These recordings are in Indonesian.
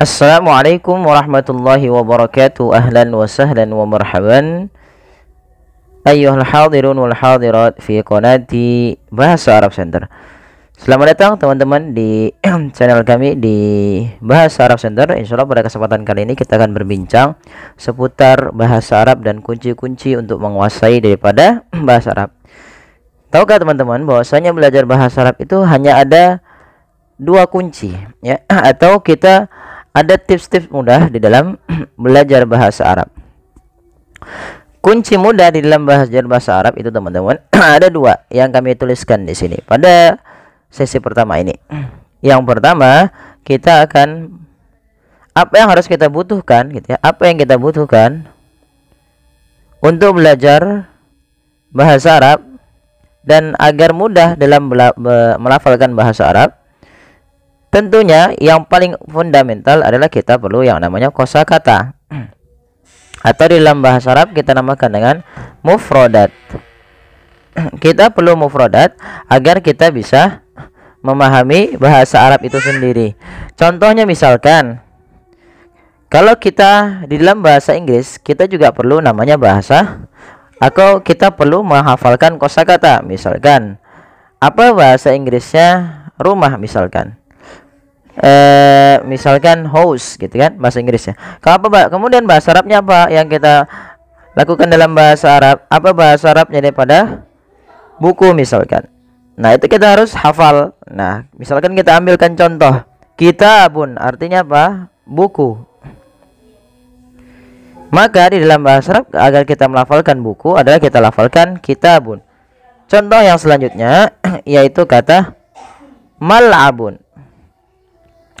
Assalamualaikum warahmatullahi wabarakatuh. Ahlan wa sahlan wa marhaban ayyuhal hadirun wal hadirat fi qanati Bahasa Arab Center. Selamat datang teman-teman di channel kami di Bahasa Arab Center. Insyaallah pada kesempatan kali ini kita akan berbincang seputar bahasa Arab dan kunci-kunci untuk menguasai daripada bahasa Arab. Tahukah teman-teman bahwasanya belajar bahasa Arab itu hanya ada dua kunci ya, atau kita ada tips-tips mudah di dalam belajar bahasa Arab. Kunci mudah di dalam belajar bahasa Arab itu teman-teman ada dua yang kami tuliskan di sini pada sesi pertama ini. Yang pertama, kita akan apa yang harus kita butuhkan gitu ya. Apa yang kita butuhkan untuk belajar bahasa Arab dan agar mudah dalam melafalkan bahasa Arab. Tentunya yang paling fundamental adalah kita perlu yang namanya kosakata, atau di dalam bahasa Arab kita namakan dengan mufrodat. Kita perlu mufrodat agar kita bisa memahami bahasa Arab itu sendiri. Contohnya misalkan, kalau kita di dalam bahasa Inggris kita juga perlu namanya bahasa, atau kita perlu menghafalkan kosakata. Misalkan apa bahasa Inggrisnya rumah misalkan. Misalkan house gitu kan bahasa Inggrisnya. Kemudian bahasa Arabnya apa yang kita lakukan dalam bahasa Arab? Apa bahasa Arabnya daripada buku misalkan. Nah, itu kita harus hafal. Nah, misalkan kita ambilkan contoh, kitabun artinya apa? Buku. Maka di dalam bahasa Arab agar kita melafalkan buku adalah kita lafalkan kitabun. Contoh yang selanjutnya yaitu kata mal'abun.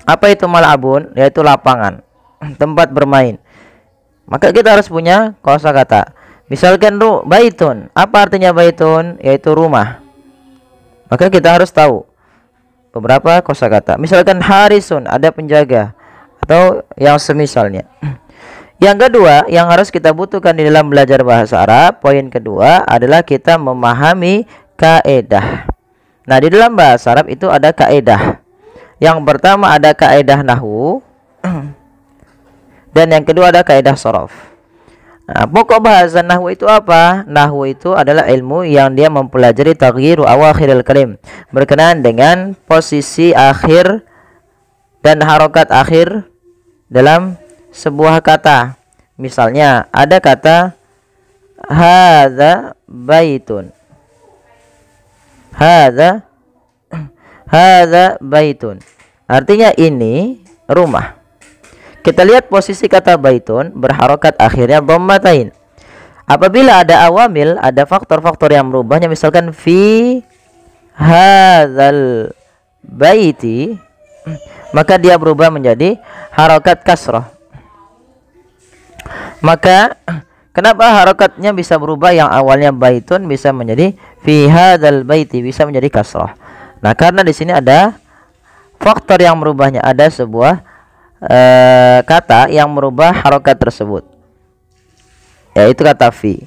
Apa itu mal'abun? Yaitu lapangan, tempat bermain. Maka kita harus punya kosakata. Misalkan baitun, apa artinya baitun? Yaitu rumah. Maka kita harus tahu beberapa kosakata. Misalkan harisun, ada penjaga, atau yang semisalnya. Yang kedua yang harus kita butuhkan di dalam belajar bahasa Arab, poin kedua adalah kita memahami kaedah. Nah, di dalam bahasa Arab itu ada kaedah. Yang pertama ada kaedah nahwu dan yang kedua ada kaedah shorof. Nah, pokok bahasa nahwu itu apa? Nahwu itu adalah ilmu yang dia mempelajari taghyiru awakhiril kalim, berkenaan dengan posisi akhir dan harokat akhir dalam sebuah kata. Misalnya ada kata hadza baitun. Hadza baitun. Artinya ini rumah. Kita lihat posisi kata baitun berharokat akhirnya dhammatain. Apabila ada awamil, ada faktor-faktor yang merubahnya, misalkan fi hadzal baiti, maka dia berubah menjadi harokat kasrah. Maka kenapa harokatnya bisa berubah, yang awalnya baitun bisa menjadi fi hadzal baiti, bisa menjadi kasrah? Nah, karena di sini ada faktor yang merubahnya, ada sebuah kata yang merubah harokat tersebut, yaitu kata fi.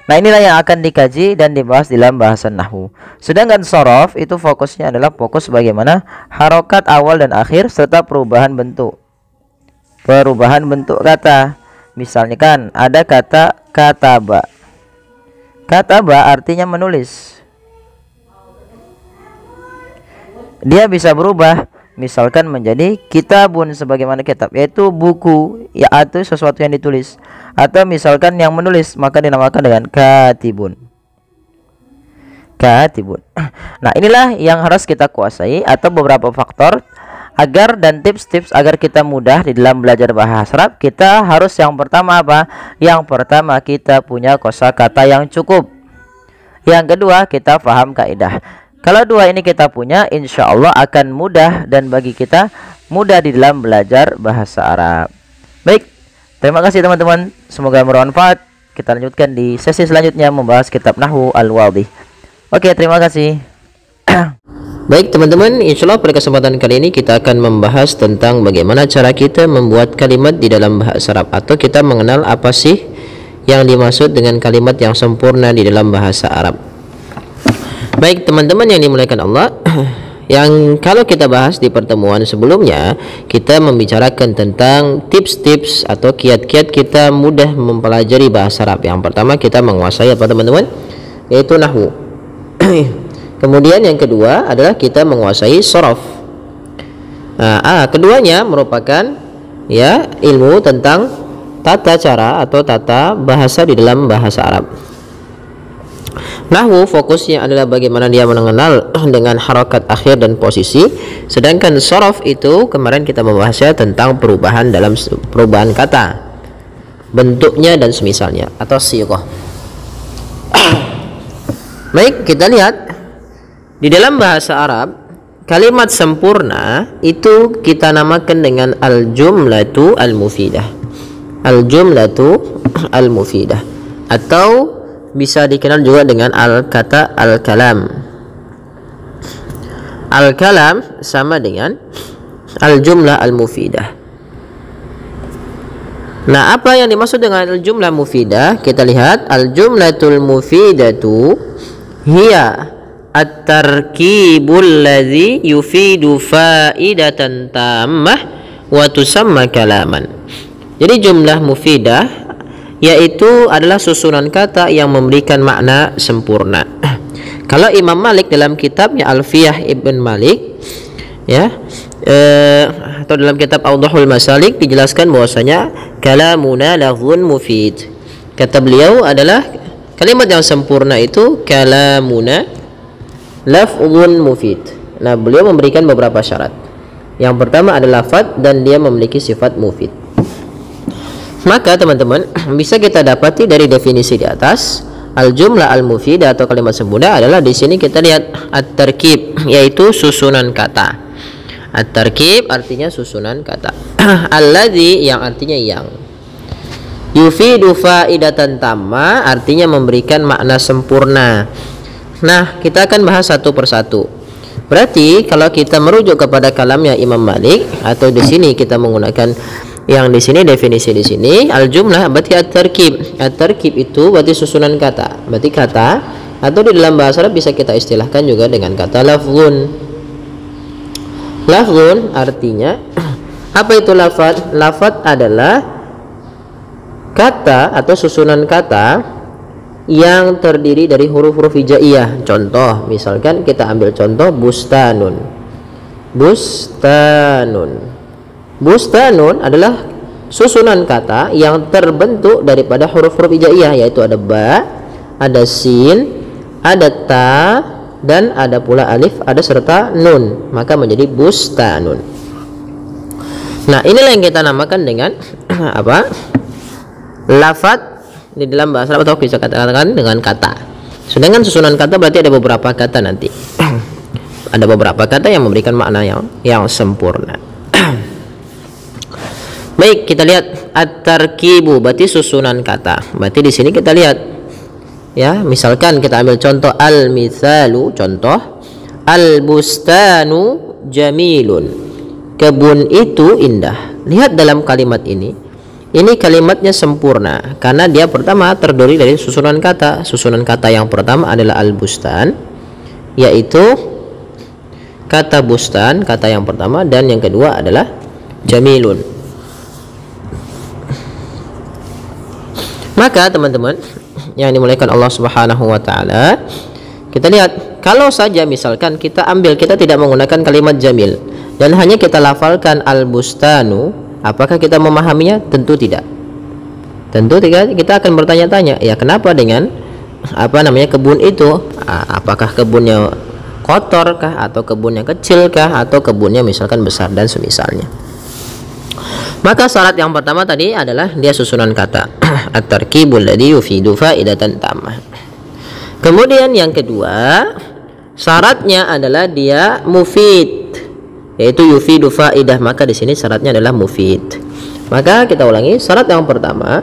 Nah, inilah yang akan dikaji dan dibahas dalam bahasa nahwu. Sedangkan shorof itu fokusnya adalah fokus bagaimana harokat awal dan akhir serta perubahan bentuk. Perubahan bentuk kata. Misalnya kan ada kata kataba. Kataba artinya menulis. Dia bisa berubah misalkan menjadi kitabun, sebagaimana kitab, yaitu buku ya, atau sesuatu yang ditulis, atau misalkan yang menulis maka dinamakan dengan katibun. Katibun. Nah, inilah yang harus kita kuasai, atau beberapa faktor agar dan tips-tips agar kita mudah di dalam belajar bahasa Arab. Kita harus yang pertama apa? Yang pertama kita punya kosakata yang cukup. Yang kedua kita paham kaidah. Kalau dua ini kita punya, insya Allah akan mudah dan bagi kita mudah di dalam belajar bahasa Arab. Baik, terima kasih teman-teman. Semoga bermanfaat. Kita lanjutkan di sesi selanjutnya membahas kitab Nahwu Al-Wadih. Oke, terima kasih. Baik teman-teman, insya Allah pada kesempatan kali ini kita akan membahas tentang bagaimana cara kita membuat kalimat di dalam bahasa Arab, atau kita mengenal apa sih yang dimaksud dengan kalimat yang sempurna di dalam bahasa Arab. Baik teman-teman yang dimuliakan Allah, yang kalau kita bahas di pertemuan sebelumnya, kita membicarakan tentang tips-tips atau kiat-kiat kita mudah mempelajari bahasa Arab. Yang pertama kita menguasai apa teman-teman? Yaitu nahwu. Kemudian yang kedua adalah kita menguasai shorof. Keduanya merupakan ya ilmu tentang tata cara atau tata bahasa di dalam bahasa Arab. Nahwu fokusnya adalah bagaimana dia mengenal dengan harokat akhir dan posisi, sedangkan shorof itu kemarin kita membahasnya tentang perubahan kata, bentuknya dan semisalnya atau sighah. Baik, kita lihat di dalam bahasa Arab kalimat sempurna itu kita namakan dengan al-jumlatu al-mufidah. Al-jumlatu al-mufidah atau bisa dikenal juga dengan kata al-kalam. Al-kalam sama dengan al-jumlah al-mufidah. Nah, apa yang dimaksud dengan al-jumlah mufidah? Kita lihat al-jumlatul mufidatu hiya at-tarkibul ladzi yufidu faidatan tammah wa tusamma kalaman. Jadi jumlah mufidah yaitu adalah susunan kata yang memberikan makna sempurna. Kalau Imam Malik dalam kitabnya Alfiyah Ibn Malik ya atau dalam kitab Awdahul Masalik dijelaskan bahwasanya kalamuna lafzun mufid. Kata beliau adalah kalimat yang sempurna itu kalamuna lafzun mufid. Nah, beliau memberikan beberapa syarat. Yang pertama adalah lafaz dan dia memiliki sifat mufid. Maka teman-teman bisa kita dapati dari definisi di atas, al-jumlah al-mufidah atau kalimat sempurna adalah di sini kita lihat at-tarkib yaitu susunan kata. At-tarkib artinya susunan kata. Alladzi yang artinya yang. Yufidu faidatan tamma artinya memberikan makna sempurna. Nah, kita akan bahas satu persatu. Berarti kalau kita merujuk kepada kalamnya Imam Malik atau di sini kita menggunakan yang di sini definisi di sini al-jumlah berarti at-tarkib. At-tarkib itu berarti susunan kata. Berarti kata atau di dalam bahasa Arab bisa kita istilahkan juga dengan kata lafzun. Lafzun artinya apa itu lafaz? Lafaz adalah kata atau susunan kata yang terdiri dari huruf-huruf hijaiyah. Contoh, misalkan kita ambil contoh bustanun. Bustanun. Bustanun adalah susunan kata yang terbentuk daripada huruf-huruf hijaiyah, yaitu ada ba, ada sin, ada ta, dan ada pula alif, ada serta nun, maka menjadi bustanun. Nah, inilah yang kita namakan dengan apa? Lafaz di dalam bahasa Arab atau bisa katakan dengan kata. Sedangkan susunan kata berarti ada beberapa kata nanti. Ada beberapa kata yang memberikan makna yang sempurna. Baik, kita lihat at-tarkibu berarti susunan kata. Berarti di sini kita lihat ya, misalkan kita ambil contoh al-mithalu, contoh al-bustanu jamilun. Kebun itu indah. Lihat dalam kalimat ini kalimatnya sempurna karena dia pertama terdiri dari susunan kata. Susunan kata yang pertama adalah al-bustan, yaitu kata bustan, kata yang pertama, dan yang kedua adalah jamilun. Maka teman-teman yang dimuliakan Allah Subhanahu wa taala, kita lihat kalau saja misalkan kita tidak menggunakan kalimat jamil dan hanya kita lafalkan al-bustanu, apakah kita memahaminya? Tentu tidak. Tentu tidak. Kita akan bertanya-tanya, ya kenapa dengan kebun itu? Apakah kebunnya kotor kah, atau kebunnya kecil kah, atau kebunnya misalkan besar dan semisalnya. Maka syarat yang pertama tadi adalah dia susunan kata. At-tarkibul ladzi yufidu faidatan tammah. Kemudian yang kedua, syaratnya adalah dia mufid, yaitu yufidu faidah. Maka di sini syaratnya adalah mufid. Maka kita ulangi, syarat yang pertama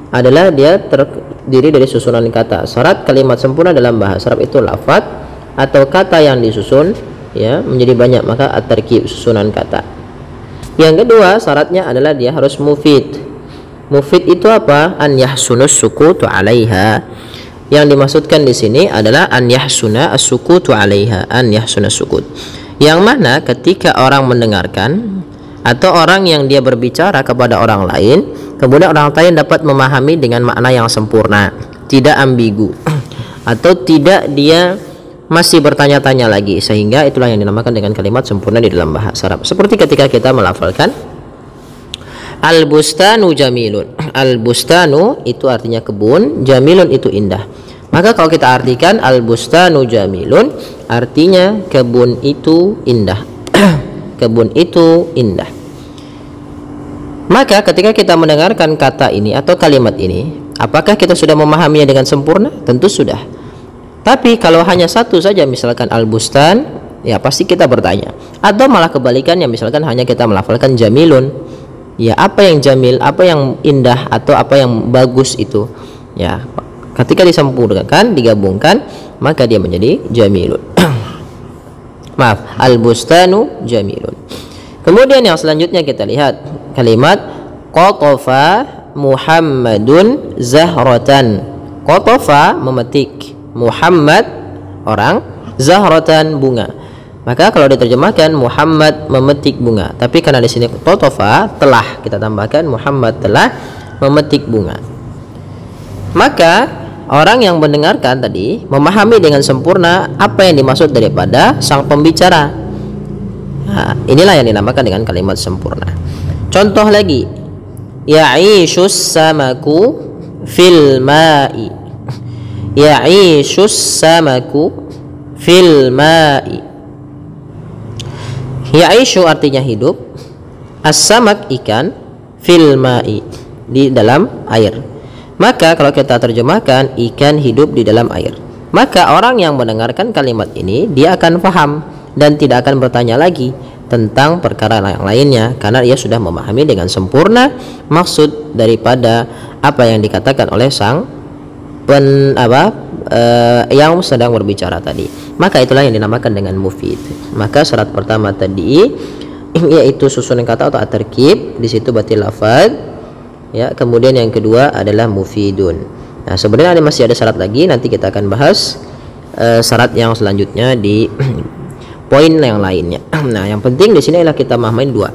adalah dia terdiri dari susunan kata. Syarat kalimat sempurna dalam bahasa Arab itu lafaz atau kata yang disusun ya menjadi banyak, maka at-tarkib susunan kata. Yang kedua syaratnya adalah dia harus mufid. Mufid itu apa? An yahsunus sukutu 'alaiha. Yang dimaksudkan di sini adalah an yahsuna as-sukutu 'alaiha, an yahsuna sukut, yang mana ketika orang mendengarkan atau orang yang dia berbicara kepada orang lain, kemudian orang lain dapat memahami dengan makna yang sempurna, tidak ambigu atau tidak dia masih bertanya-tanya lagi, sehingga itulah yang dinamakan dengan kalimat sempurna di dalam bahasa Arab. Seperti ketika kita melafalkan al-bustanu jamilun. Al-bustanu itu artinya kebun, jamilun itu indah. Maka kalau kita artikan al-bustanu jamilun, artinya kebun itu indah. Kebun itu indah. Maka ketika kita mendengarkan kata ini atau kalimat ini, apakah kita sudah memahaminya dengan sempurna? Tentu sudah. Tapi kalau hanya satu saja, misalkan al-bustan, ya pasti kita bertanya. Atau malah kebalikannya, misalkan hanya kita melafalkan jamilun, ya apa yang jamil, apa yang indah atau apa yang bagus itu, ya ketika disempurnakan, digabungkan, maka dia menjadi jamilun. Maaf, al-bustanu jamilun. Kemudian yang selanjutnya kita lihat kalimat qatafa Muhammadun zahratan. Qatafa memetik, Muhammad orang, zahratan bunga. Maka kalau diterjemahkan Muhammad memetik bunga, tapi karena di sini qatafa telah, kita tambahkan Muhammad telah memetik bunga. Maka orang yang mendengarkan tadi memahami dengan sempurna apa yang dimaksud daripada sang pembicara. Nah, inilah yang dinamakan dengan kalimat sempurna. Contoh lagi, ya'ishus samaku fil ma'i. Ya'ishus samaku fil ma'i. Ya'ishu artinya hidup, as-samak ikan, fil ma'i di dalam air. Maka kalau kita terjemahkan ikan hidup di dalam air, maka orang yang mendengarkan kalimat ini dia akan paham dan tidak akan bertanya lagi tentang perkara yang lainnya, karena dia sudah memahami dengan sempurna maksud daripada apa yang dikatakan oleh sang yang sedang berbicara tadi. Maka itulah yang dinamakan dengan mufid. Maka syarat pertama tadi yaitu susunan kata atau at-tarkib, di situ berarti lafaz. Ya, kemudian yang kedua adalah mufidun. Nah, sebenarnya masih ada syarat lagi, nanti kita akan bahas syarat yang selanjutnya di poin yang lainnya. Nah, yang penting di sini adalah kita memahami dua.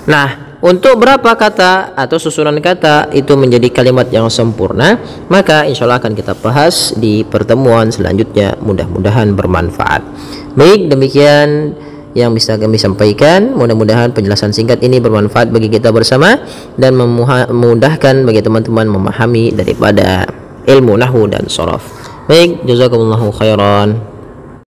Nah, untuk berapa kata atau susunan kata itu menjadi kalimat yang sempurna, maka insya Allah akan kita bahas di pertemuan selanjutnya. Mudah-mudahan bermanfaat. Baik, demikian yang bisa kami sampaikan. Mudah-mudahan penjelasan singkat ini bermanfaat bagi kita bersama dan memudahkan bagi teman-teman memahami daripada ilmu nahwu dan shorof. Baik, jazakumullahu khairan.